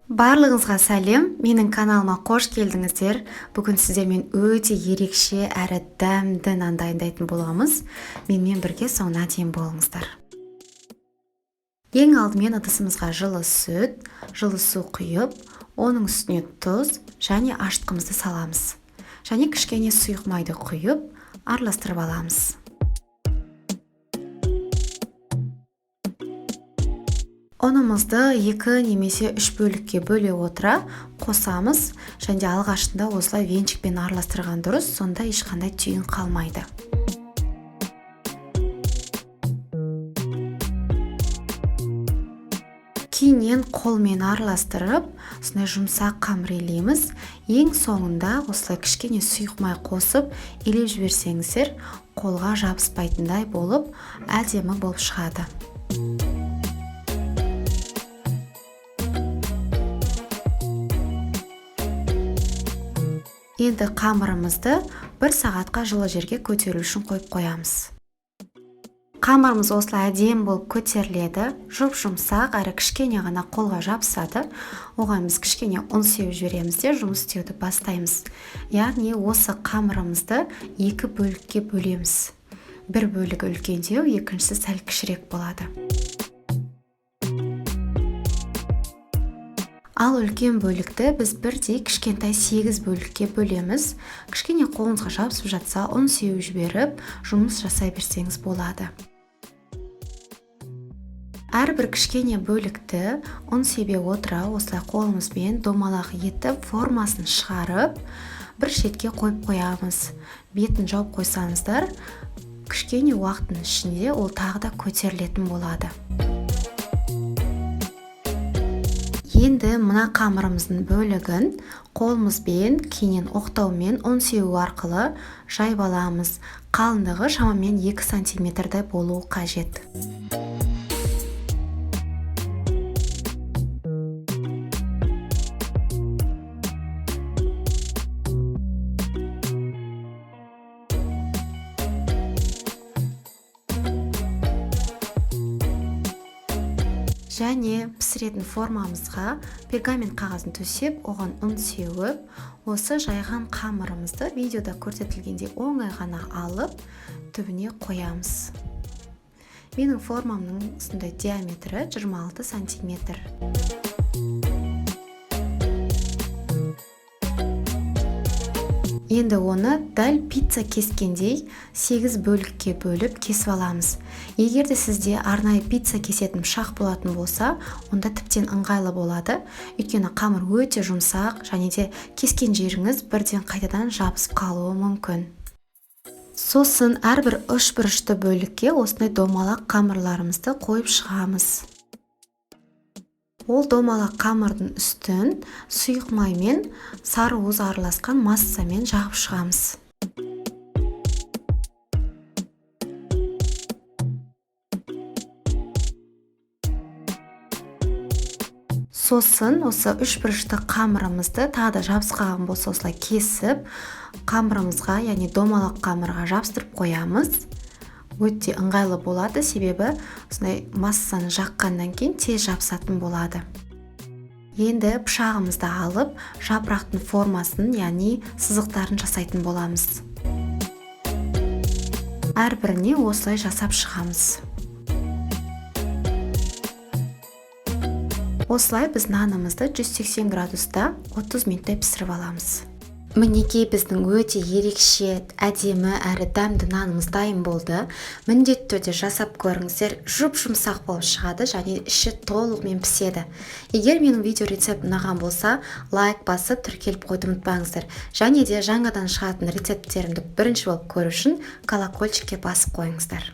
Барлығыңызға сәлем, менің каналыма қош келдіңіздер. Бүгін сіздермен өте ерекше әрі дәмді нан дайындайтын боламыз. Менімен бірге соңына дейін болыңыздар. Ең алдымен ыдысымызға жылы сүт, жылы су құйып, оның үстіне тұз және ашытқымызды саламыз. Және кішкене сұйық майды құйып, араластырып аламыз. Ұнымызды 2 немесе 3 бөлікке бөле отыра қосамыз, және алғашында осылай венчикпен араластырған дұрыс, сонда ешқандай түйін қалмайды. Кейіннен қолмен араластырып, сондай жұмсақ қамыр илейміз. Ең соңында осылай кішкене сұйық май қосып, илеп жіберсеңіздер, қолға жабыспайтындай болып, әдемі болып шығады. Енді қамырымызды 1 сағатқа жылы жерге көтерілу үшін қойып қоямыз. Қамырымыз осылай әдемі болып көтеріледі, жұмсақ әрі кішкене ғана қолға жабысады. Оған біз кішкене ұн сеуіп жібереміз де жұмыс істеуді бастаймыз. Яғни осы қамырымызды 2 бөлікке бөлеміз. Бір бөлігі үлкендеу, екіншісі сәл кішірек болады. Ал үлкен бөлікті біз бірдей кішкентай 8 бөлікке бөлеміз. Кішкене қолыңызға жабысып жатса, ұн сеуіп жіберіп, жұмыс жасай берсеңіз болады. Әрбір кішкене бөлікті ұн себе отыра, осылай қолымызбен домалақ етіп, формасын шығарып, бір шетке қойып қоямыз. Бетін жауып қойсаңыздар, кішкене уақыттың ішінде ол тағы да көтерілетін болады. Енді мына қамырымыздың бөлігін қолымызбен, кейіннен оқтаумен ұн сеу арқылы жайып аламыз. Қалыңдығы шамамен 2 сантиметрдай болуы қажет. Және пісіретін формамызға пергамент қағазын төсеп, оған ұн сеуіп, осы жайған қамырымызды видеода көрсетілгендей оңай ғана алып, түбіне қоямыз. Менің формамның сондай диаметрі 26 сантиметр. Енді оны дәл пицца кескендей 8 бөлікке бөліп кесіп аламыз. Егер де сізде арнайы пицца кесетін пышақ болатын болса, онда тіптен ыңғайлы болады. Өйткені қамыр өте жұмсақ, және де кескен жеріңіз бірден қайтадан жабысып қалуы мүмкін. Сосын әрбір 3 бұрышты бөлікке осындай домалақ қамырларымызды қойып шығамыз. Ол домалақ қамырдың үстін сұйық маймен сары уыз араласқан массамен жағып шығамыз. Сосын осы 3 бұрышты қамырымызды тағы да жабысқан болса осылай кесіп, қамырымызға, яғни домалақ қамырға жабыстырып қоямыз. Өте ыңғайлы болады, себебі осындай массаны жаққаннан кейін тез жабысатын болады. Енді пышағымызды алып, жапырақтың формасын, яғни сызықтарын жасайтын боламыз. Әрбіріне осылай жасап шығамыз. Осылай біз нанымызды 180 градуста 30 минуттай пісіріп аламыз. Мінекей біздің өте ерекше, әдемі әрі дәмді нанымыз дайын болды. Міндетті түрде жасап көріңіздер, жұмсақ болып шығады және іші толығымен піседі. Егер менің видео рецепт ұнаған болса, лайк басып тіркеліп қойды ұмытпаңыздар. Және де жаңадан шығатын рецепттерімді бірінші болып көру үшін колокольчикке басып қойыңыздар.